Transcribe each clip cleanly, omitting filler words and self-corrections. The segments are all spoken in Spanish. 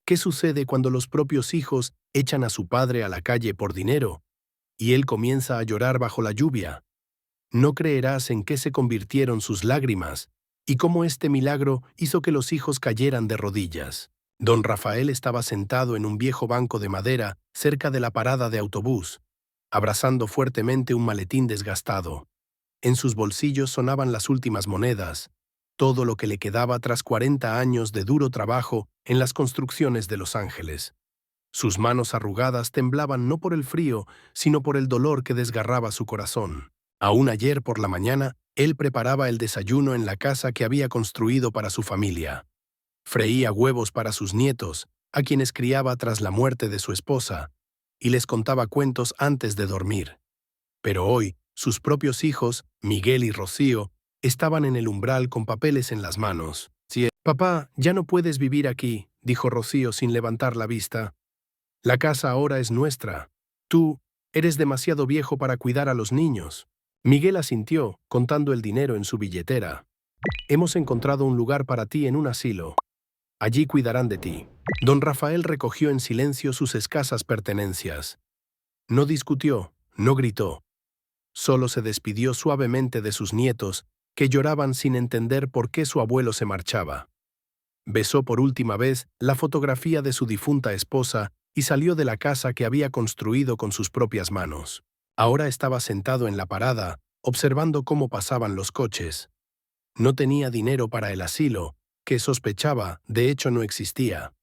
¿Qué sucede cuando los propios hijos echan a su padre a la calle por dinero y él comienza a llorar bajo la lluvia? No creerás en qué se convirtieron sus lágrimas y cómo este milagro hizo que los hijos cayeran de rodillas. Don Rafael estaba sentado en un viejo banco de madera cerca de la parada de autobús, abrazando fuertemente un maletín desgastado. En sus bolsillos sonaban las últimas monedas, todo lo que le quedaba tras 40 años de duro trabajo en las construcciones de Los Ángeles. Sus manos arrugadas temblaban no por el frío, sino por el dolor que desgarraba su corazón. Aún ayer por la mañana, él preparaba el desayuno en la casa que había construido para su familia. Freía huevos para sus nietos, a quienes criaba tras la muerte de su esposa, y les contaba cuentos antes de dormir. Pero hoy, sus propios hijos, Miguel y Rocío, estaban en el umbral con papeles en las manos. Sí, papá, ya no puedes vivir aquí, dijo Rocío sin levantar la vista. La casa ahora es nuestra. Tú eres demasiado viejo para cuidar a los niños. Miguel asintió, contando el dinero en su billetera. Hemos encontrado un lugar para ti en un asilo. Allí cuidarán de ti. Don Rafael recogió en silencio sus escasas pertenencias. No discutió, no gritó. Solo se despidió suavemente de sus nietos, que lloraban sin entender por qué su abuelo se marchaba. Besó por última vez la fotografía de su difunta esposa y salió de la casa que había construido con sus propias manos. Ahora estaba sentado en la parada, observando cómo pasaban los coches. No tenía dinero para el asilo, que sospechaba, de hecho no existía.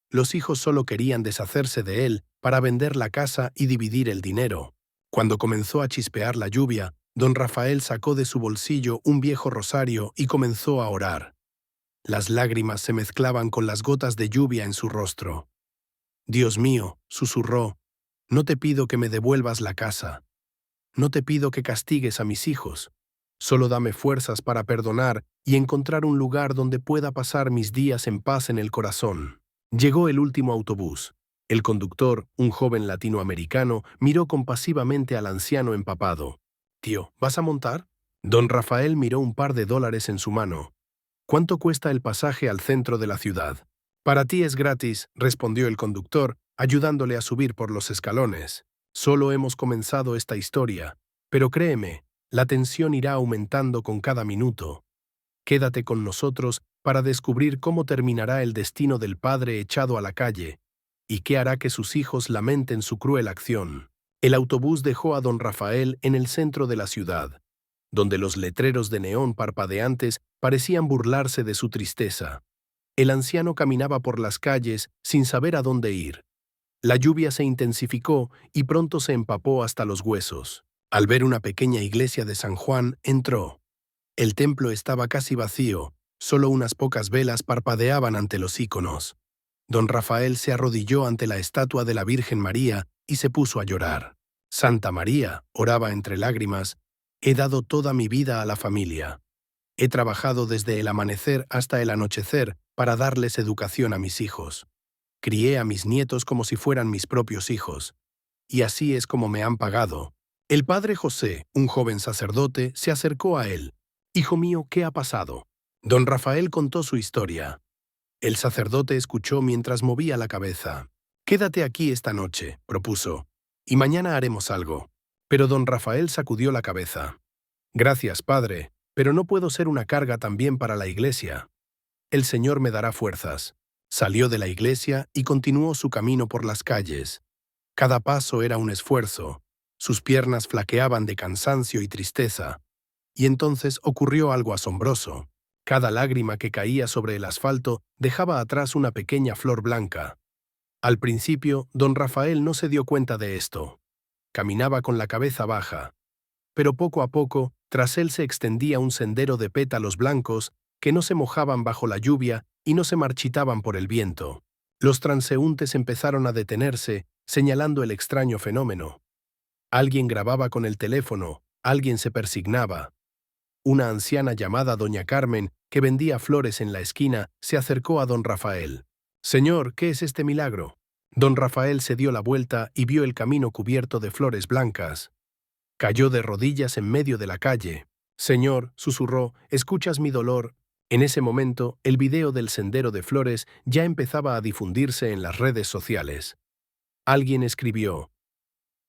Los hijos solo querían deshacerse de él para vender la casa y dividir el dinero. Cuando comenzó a chispear la lluvia, don Rafael sacó de su bolsillo un viejo rosario y comenzó a orar. Las lágrimas se mezclaban con las gotas de lluvia en su rostro. Dios mío, susurró, no te pido que me devuelvas la casa. No te pido que castigues a mis hijos. Solo dame fuerzas para perdonar y encontrar un lugar donde pueda pasar mis días en paz en el corazón. Llegó el último autobús. El conductor, un joven latinoamericano, miró compasivamente al anciano empapado. «Tío, ¿vas a montar?» Don Rafael miró un par de dólares en su mano. «¿Cuánto cuesta el pasaje al centro de la ciudad?» «Para ti es gratis», respondió el conductor, ayudándole a subir por los escalones. «Solo hemos comenzado esta historia, pero créeme, la tensión irá aumentando con cada minuto. Quédate con nosotros para descubrir cómo terminará el destino del padre echado a la calle y qué hará que sus hijos lamenten su cruel acción». El autobús dejó a don Rafael en el centro de la ciudad, donde los letreros de neón parpadeantes parecían burlarse de su tristeza. El anciano caminaba por las calles sin saber a dónde ir. La lluvia se intensificó y pronto se empapó hasta los huesos. Al ver una pequeña iglesia de San Juan, entró. El templo estaba casi vacío, solo unas pocas velas parpadeaban ante los íconos. Don Rafael se arrodilló ante la estatua de la Virgen María y se puso a llorar. «Santa María», oraba entre lágrimas, «he dado toda mi vida a la familia. He trabajado desde el amanecer hasta el anochecer para darles educación a mis hijos. Crié a mis nietos como si fueran mis propios hijos. Y así es como me han pagado». El padre José, un joven sacerdote, se acercó a él. «Hijo mío, ¿qué ha pasado?» Don Rafael contó su historia. El sacerdote escuchó mientras movía la cabeza. «Quédate aquí esta noche», propuso, «y mañana haremos algo». Pero don Rafael sacudió la cabeza. «Gracias, padre, pero no puedo ser una carga también para la iglesia. El Señor me dará fuerzas». Salió de la iglesia y continuó su camino por las calles. Cada paso era un esfuerzo. Sus piernas flaqueaban de cansancio y tristeza. Y entonces ocurrió algo asombroso. Cada lágrima que caía sobre el asfalto dejaba atrás una pequeña flor blanca. Al principio, don Rafael no se dio cuenta de esto. Caminaba con la cabeza baja. Pero poco a poco, tras él se extendía un sendero de pétalos blancos que no se mojaban bajo la lluvia y no se marchitaban por el viento. Los transeúntes empezaron a detenerse, señalando el extraño fenómeno. Alguien grababa con el teléfono, alguien se persignaba. Una anciana llamada doña Carmen, que vendía flores en la esquina, se acercó a don Rafael. «Señor, ¿qué es este milagro?» Don Rafael se dio la vuelta y vio el camino cubierto de flores blancas. Cayó de rodillas en medio de la calle. «Señor», susurró, «¿escuchas mi dolor? En ese momento, el video del Sendero de Flores ya empezaba a difundirse en las redes sociales. Alguien escribió: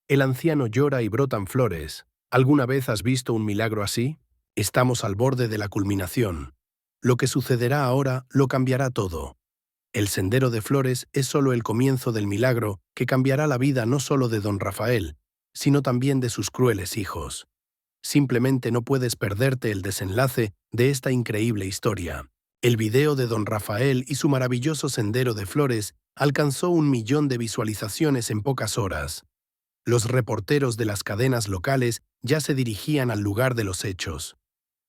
«El anciano llora y brotan flores. ¿Alguna vez has visto un milagro así? Estamos al borde de la culminación. Lo que sucederá ahora lo cambiará todo. El Sendero de Flores es solo el comienzo del milagro que cambiará la vida no solo de don Rafael, sino también de sus crueles hijos. Simplemente no puedes perderte el desenlace de esta increíble historia». El video de don Rafael y su maravilloso Sendero de Flores alcanzó 1 millón de visualizaciones en pocas horas. Los reporteros de las cadenas locales ya se dirigían al lugar de los hechos.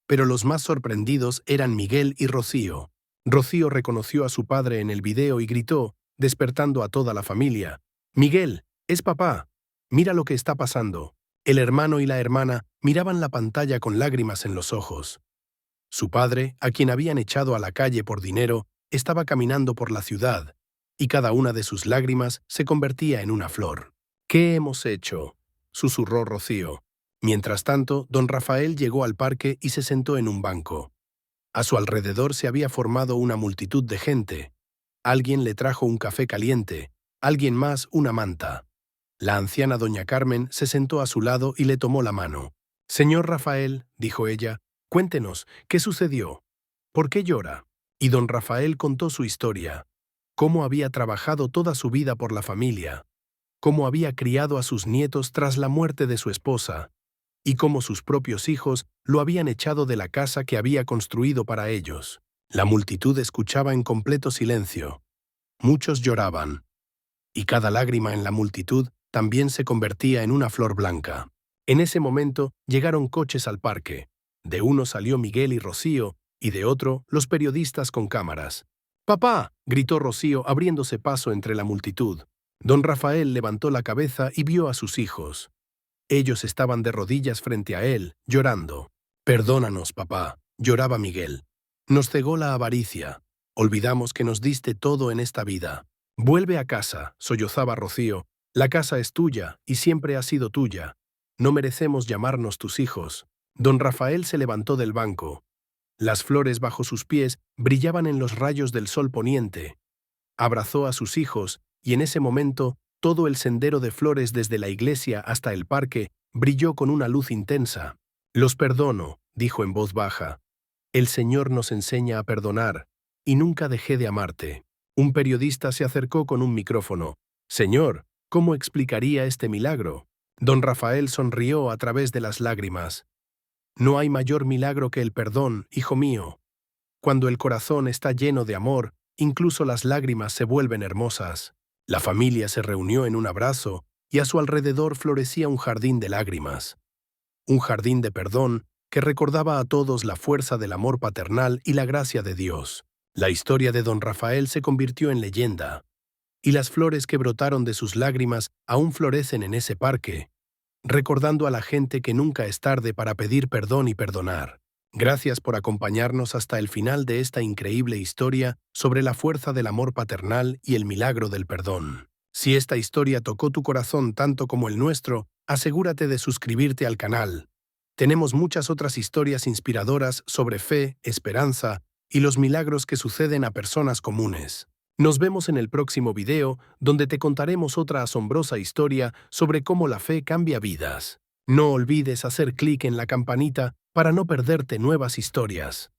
Pero los más sorprendidos eran Miguel y Rocío. Rocío reconoció a su padre en el video y gritó, despertando a toda la familia: «Miguel, es papá. Mira lo que está pasando». El hermano y la hermana miraban la pantalla con lágrimas en los ojos. Su padre, a quien habían echado a la calle por dinero, estaba caminando por la ciudad, y cada una de sus lágrimas se convertía en una flor. «¿Qué hemos hecho?», susurró Rocío. Mientras tanto, don Rafael llegó al parque y se sentó en un banco. A su alrededor se había formado una multitud de gente. Alguien le trajo un café caliente, alguien más una manta. La anciana doña Carmen se sentó a su lado y le tomó la mano. «Señor Rafael», dijo ella, «cuéntenos, ¿qué sucedió? ¿Por qué llora?». Y don Rafael contó su historia, cómo había trabajado toda su vida por la familia, cómo había criado a sus nietos tras la muerte de su esposa, y cómo sus propios hijos lo habían echado de la casa que había construido para ellos. La multitud escuchaba en completo silencio. Muchos lloraban, y cada lágrima en la multitud también se convertía en una flor blanca. En ese momento llegaron coches al parque. De uno salió Miguel y Rocío, y de otro los periodistas con cámaras. «¡Papá!», gritó Rocío abriéndose paso entre la multitud. Don Rafael levantó la cabeza y vio a sus hijos. Ellos estaban de rodillas frente a él, llorando. «Perdónanos, papá», lloraba Miguel. «Nos cegó la avaricia. Olvidamos que nos diste todo en esta vida». «Vuelve a casa», sollozaba Rocío. «La casa es tuya y siempre ha sido tuya. No merecemos llamarnos tus hijos». Don Rafael se levantó del banco. Las flores bajo sus pies brillaban en los rayos del sol poniente. Abrazó a sus hijos y en ese momento todo el Sendero de Flores desde la iglesia hasta el parque brilló con una luz intensa. «Los perdono», dijo en voz baja. «El Señor nos enseña a perdonar, y nunca dejé de amarte». Un periodista se acercó con un micrófono. «Señor, ¿cómo explicaría este milagro?». Don Rafael sonrió a través de las lágrimas. «No hay mayor milagro que el perdón, hijo mío. Cuando el corazón está lleno de amor, incluso las lágrimas se vuelven hermosas». La familia se reunió en un abrazo y a su alrededor florecía un jardín de lágrimas. Un jardín de perdón que recordaba a todos la fuerza del amor paternal y la gracia de Dios. La historia de don Rafael se convirtió en leyenda, y las flores que brotaron de sus lágrimas aún florecen en ese parque, recordando a la gente que nunca es tarde para pedir perdón y perdonar. Gracias por acompañarnos hasta el final de esta increíble historia sobre la fuerza del amor paternal y el milagro del perdón. Si esta historia tocó tu corazón tanto como el nuestro, asegúrate de suscribirte al canal. Tenemos muchas otras historias inspiradoras sobre fe, esperanza y los milagros que suceden a personas comunes. Nos vemos en el próximo video, donde te contaremos otra asombrosa historia sobre cómo la fe cambia vidas. No olvides hacer clic en la campanita para no perderte nuevas historias.